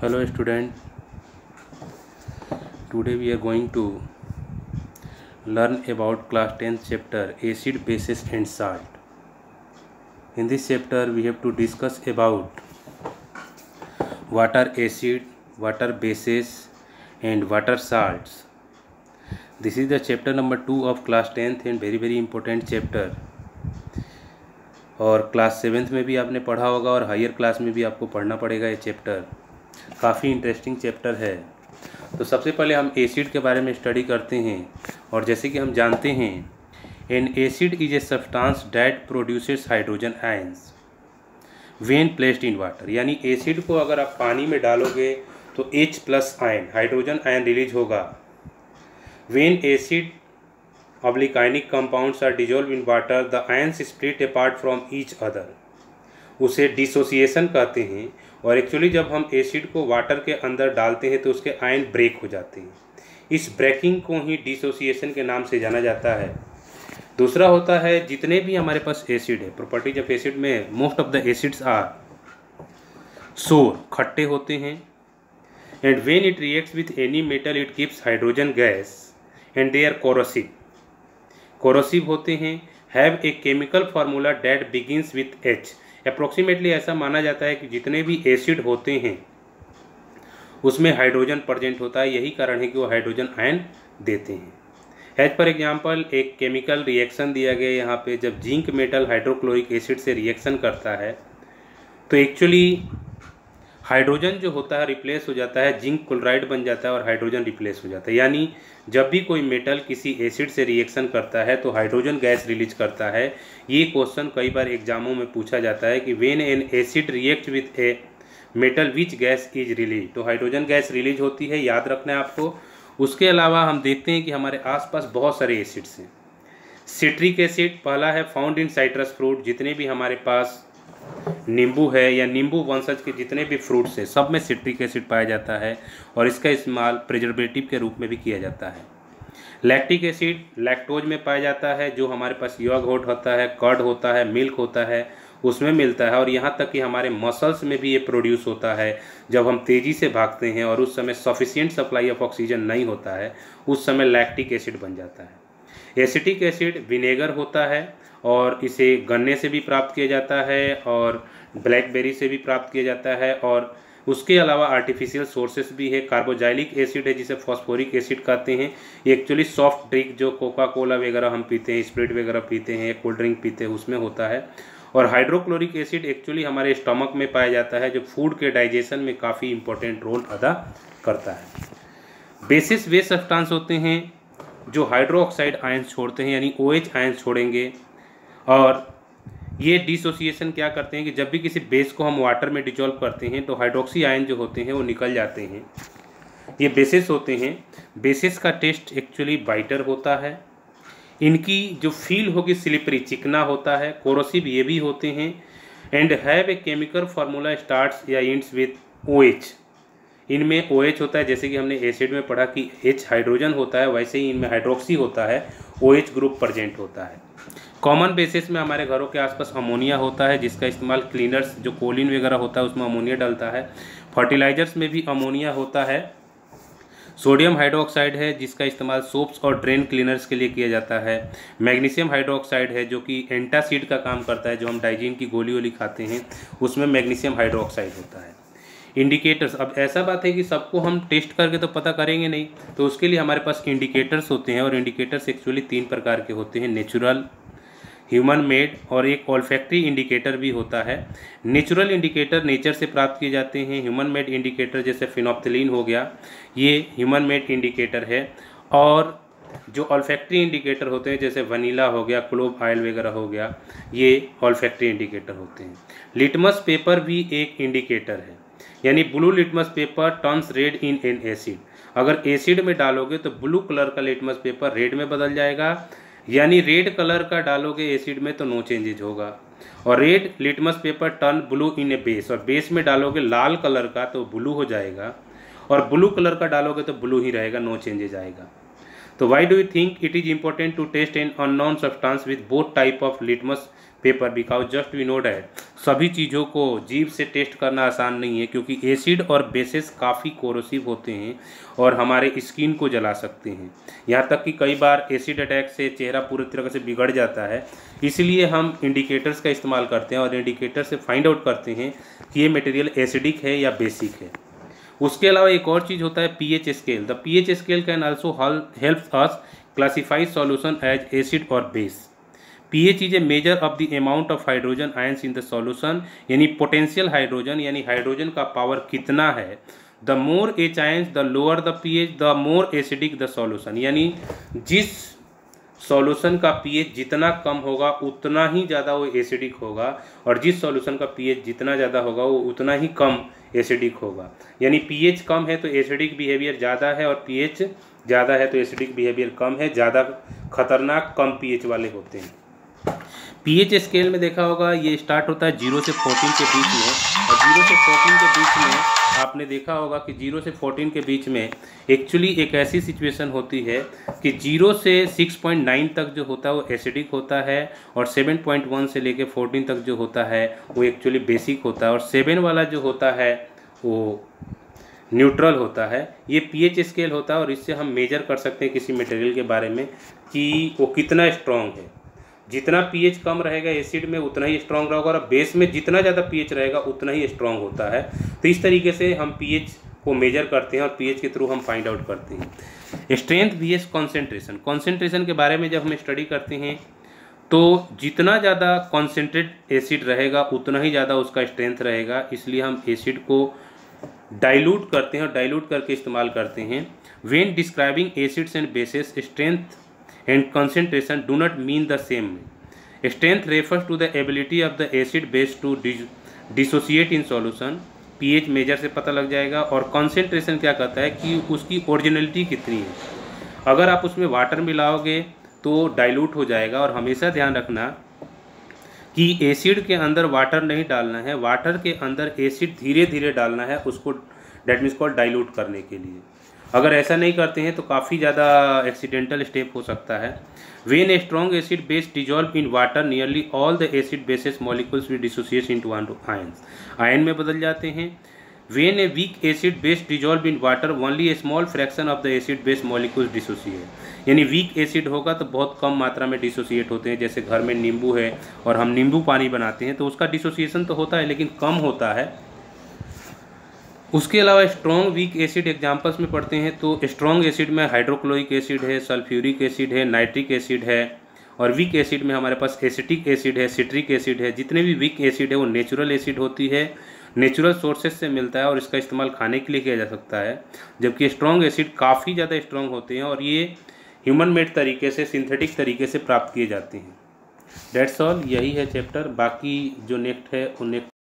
Hello student, today we are going to learn about class 10th chapter acid, bases and salt. In this chapter we have to discuss about what are acid, what are bases and what are salts. This is the chapter number 2 of class 10th and very important chapter. और class 7th में भी आपने पढ़ा होगा और higher class में भी आपको पढ़ना पड़ेगा। ये चैप्टर काफ़ी इंटरेस्टिंग चैप्टर है। तो सबसे पहले हम एसिड के बारे में स्टडी करते हैं। और जैसे कि हम जानते हैं, an acid is a substance that produces hydrogen ions when placed in water. यानी एसिड को अगर आप पानी में डालोगे तो H+ ion, hydrogen ion release होगा। When acid oblique compounds are dissolve in water the ions split apart from each other. उसे डिसोसिएशन कहते हैं। और एक्चुअली जब हम एसिड को वाटर के अंदर डालते हैं तो उसके आयन ब्रेक हो जाते हैं। इस ब्रेकिंग को ही डिसोसिएशन के नाम से जाना जाता है। दूसरा होता है, जितने भी हमारे पास एसिड है, प्रॉपर्टीज ऑफ एसिड में most of the acids are sour, खट्टे होते हैं। And when it reacts with any metal it gives hydrogen gas and they are corrosive. Corrosive होते हैं। Have a chemical formula that begins with H। Approximately ऐसा माना जाता है कि जितने भी एसिड होते हैं उसमें हाइड्रोजन प्रेजेंट होता है। यही कारण है कि वो हाइड्रोजन आयन देते हैं। एज फॉर एग्जांपल एक केमिकल रिएक्शन दिया गया यहाँ पे, जब जिंक मेटल हाइड्रोक्लोरिक एसिड से रिएक्शन करता है तो एक्चुअली हाइड्रोजन जो होता है रिप्लेस हो जाता है, जिंक क्लोराइड बन जाता है और हाइड्रोजन रिप्लेस हो जाता है। यानी जब भी कोई मेटल किसी एसिड से रिएक्शन करता है तो हाइड्रोजन गैस रिलीज करता है। ये क्वेश्चन कई बार एग्जामों में पूछा जाता है कि when an acid react with a metal which gas is release, तो हाइड्रोजन गैस रिलीज होती है, याद रखना है आपको। उसके अलावा हम देखते हैं कि हमारे आसपास बहुत सारे एसिड्स हैं। सिट्रिक एसिड पहला है, फाउंड इन साइट्रस फ्रूट। जितने भी हमारे पास नींबू है या नींबू वंशज के जितने भी फ्रूट्स हैं सब में सिट्रिक एसिड पाया जाता है और इसका इस्तेमाल प्रिजर्वेटिव के रूप में भी किया जाता है। लैक्टिक एसिड लैक्टोज में पाया जाता है। जो हमारे पास योगर्ट होता है, कर्ड होता है, मिल्क होता है, उसमें मिलता है। और यहाँ तक कि हमारे मसल्स में भी ये प्रोड्यूस होता है। जब हम तेज़ी से भागते हैं और उस समय सफिशिएंट सप्लाई ऑफ ऑक्सीजन नहीं होता है, उस समय लैक्टिक एसिड बन जाता है। एसिटिक एसिड विनेगर होता है और इसे गन्ने से भी प्राप्त किया जाता है और ब्लैकबेरी से भी प्राप्त किया जाता है। और उसके अलावा आर्टिफिशियल सोर्सेस भी है। कार्बोजाइलिक एसिड है जिसे फॉस्फोरिक एसिड कहते हैं। ये एक्चुअली सॉफ्ट ड्रिंक जो कोका कोला वगैरह हम पीते हैं, स्प्रिट वगैरह पीते हैं, कोल्ड ड्रिंक पीते हैं, उसमें होता है। और हाइड्रोक्लोरिक एसिड एक्चुअली हमारे स्टमक में पाया जाता है, जो फूड के डाइजेशन में काफ़ी इंपॉर्टेंट रोल अदा करता है। बेसिस वे सब्सटेंस होते हैं जो हाइड्रो ऑक्साइड आयंस छोड़ते हैं, यानी OH आयंस छोड़ेंगे। और ये डिसोसिएशन क्या करते हैं कि जब भी किसी बेस को हम वाटर में डिजोल्व करते हैं तो हाइड्रोक्सी आयन जो होते हैं वो निकल जाते हैं। ये बेसिस होते हैं। बेसिस का टेस्ट एक्चुअली बाइटर होता है। इनकी जो फील होगी स्लिपरी, चिकना होता है। कोरोसिव ये भी होते हैं। And have a chemical formula starts या एंड्स विथ OH। इनमें OH होता है, जैसे कि हमने एसिड में पढ़ा कि H हाइड्रोजन होता है, वैसे ही इनमें हाइड्रोक्सी होता है, OH ग्रुप प्रेजेंट होता है। कॉमन बेसिस में हमारे घरों के आसपास अमोनिया होता है, जिसका इस्तेमाल क्लीनर्स, जो कोलिन वगैरह होता है उसमें अमोनिया डलता है। फर्टिलाइजर्स में भी अमोनिया होता है। सोडियम हाइड्रोक्साइड है जिसका इस्तेमाल सोप्स और ड्रेन क्लीनर्स के लिए किया जाता है। मैग्नीशियम हाइड्रोक्साइड है जो कि एंटासिड का काम करता है, जो हम डाइजीन की गोली वोली खाते हैं उसमें मैग्नीशियम हाइड्रोक्साइड होता है। इंडिकेटर्स, अब ऐसा बात है कि सबको हम टेस्ट करके तो पता करेंगे नहीं, तो उसके लिए हमारे पास इंडिकेटर्स होते हैं। और इंडिकेटर्स एक्चुअली 3 प्रकार के होते हैं, नेचुरल, ह्यूमन मेड और एक ऑल्फैक्टरी इंडिकेटर भी होता है। नेचुरल इंडिकेटर नेचर से प्राप्त किए जाते हैं। ह्यूमन मेड इंडिकेटर जैसे फिनोप्थिलीन हो गया, ये ह्यूमन मेड इंडिकेटर है। और जो ऑल्फैक्टरी इंडिकेटर होते हैं जैसे वनीला हो गया, क्लोव ऑयल वगैरह हो गया, ये ऑल्फैक्टरी इंडिकेटर होते हैं। लिटमस पेपर भी एक इंडिकेटर है, यानी blue litmus paper turns red in an acid. अगर एसिड में डालोगे तो ब्लू कलर का लिटमस पेपर रेड में बदल जाएगा, यानी रेड कलर का डालोगे एसिड में तो नो चेंजेज होगा। और red litmus paper turn blue in a base, और बेस में डालोगे लाल कलर का तो ब्लू हो जाएगा, और ब्लू कलर का डालोगे तो ब्लू ही रहेगा, नो चेंजेज आएगा। तो why do you think it is important to test an unknown substance with both type of litmus paper because just we know that सभी चीज़ों को जीभ से टेस्ट करना आसान नहीं है, क्योंकि एसिड और बेसेस काफ़ी कोरोसिव होते हैं और हमारे स्किन को जला सकते हैं। यहाँ तक कि कई बार एसिड अटैक से चेहरा पूरी तरह से बिगड़ जाता है। इसलिए हम इंडिकेटर्स का इस्तेमाल करते हैं और इंडिकेटर से फाइंड आउट करते हैं कि ये मटेरियल एसिडिक है या बेसिक है। उसके अलावा एक और चीज़ होता है pH scale. The pH scale can also help us classify solution as acid और base. pH is a measure of the amount of hydrogen ions in the solution, यानी पोटेंशियल हाइड्रोजन, यानी हाइड्रोजन का पावर कितना है। The more H ions the lower the pH the more acidic the solution, यानी जिस solution का pH जितना कम होगा उतना ही ज़्यादा वो एसिडिक होगा, और जिस सॉल्यूशन का pH जितना ज़्यादा होगा वो उतना ही कम एसिडिक होगा। यानी pH कम है तो एसिडिक बिहेवियर ज़्यादा है, और pH ज़्यादा है तो एसिडिक बिहेवियर कम है। ज़्यादा खतरनाक कम pH वाले होते हैं। pH स्केल में देखा होगा ये स्टार्ट होता है 0 से 14 के बीच में, और 0 से 14 के बीच में आपने देखा होगा कि 0 से 14 के बीच में एक्चुअली एक ऐसी सिचुएशन होती है कि 0 से 6.9 तक जो होता है वो एसिडिक होता है, और 7.1 से लेके 14 तक जो होता है वो एक्चुअली बेसिक होता है, और 7 वाला जो होता है वो न्यूट्रल होता है। ये pH स्केल होता है और इससे हम मेजर कर सकते हैं किसी मटेरियल के बारे में कि वो कितना स्ट्रॉन्ग है। जितना pH कम रहेगा एसिड में उतना ही स्ट्रॉन्ग रहेगा, और बेस में जितना ज़्यादा pH रहेगा उतना ही स्ट्रॉन्ग होता है। तो इस तरीके से हम pH को मेजर करते हैं और pH के थ्रू हम फाइंड आउट करते हैं। Strength vs concentration. कॉन्सेंट्रेशन के बारे में जब हम स्टडी करते हैं तो जितना ज़्यादा कॉन्सेंट्रेट एसिड रहेगा उतना ही ज़्यादा उसका स्ट्रेंथ रहेगा, इसलिए हम एसिड को डाइल्यूट करते हैं और डाइल्यूट करके इस्तेमाल करते हैं। When describing acids and bases, strength and concentration do not mean the same. Strength refers to the ability of the acid base to dissociate in solution. pH measure से पता लग जाएगा। और concentration क्या कहता है कि उसकी ओरिजिनलिटी कितनी है। अगर आप उसमें वाटर मिलाओगे तो डाइल्यूट हो जाएगा, और हमेशा ध्यान रखना कि एसिड के अंदर वाटर नहीं डालना है, वाटर के अंदर एसिड धीरे धीरे डालना है उसको, डेट मीन्स कॉल्ड डाइल्यूट करने के लिए। अगर ऐसा नहीं करते हैं तो काफ़ी ज़्यादा एक्सीडेंटल स्टेप हो सकता है। When a strong acid base dissolve in water nearly all the acid bases molecules will dissociate into ions, ion में बदल जाते हैं। When a weak acid base dissolve in water only A small fraction of the acid base molecules dissociate, यानी weak acid होगा तो बहुत कम मात्रा में डिसोसिएट होते हैं। जैसे घर में नींबू है और हम नींबू पानी बनाते हैं तो उसका डिसोसिएशन तो होता है लेकिन कम होता है। उसके अलावा स्ट्रॉन्ग वीक एसिड एग्जांपल्स में पढ़ते हैं तो स्ट्रॉन्ग एसिड में हाइड्रोक्लोरिक एसिड है, सल्फ्यूरिक एसिड है, नाइट्रिक एसिड है, और वीक एसिड में हमारे पास एसिटिक एसिड है, सिट्रिक एसिड है। जितने भी वीक एसिड है वो नेचुरल एसिड होती है, नेचुरल सोर्सेज से मिलता है और इसका इस्तेमाल खाने के लिए किया जा सकता है। जबकि स्ट्रॉन्ग एसिड काफ़ी ज़्यादा स्ट्रॉन्ग होते हैं और ये ह्यूमन मेड तरीके से, सिंथेटिक तरीके से प्राप्त किए जाते हैं। डेट्स ऑल, यही है चैप्टर। बाकी जो नेक्स्ट है वो नेक्स्ट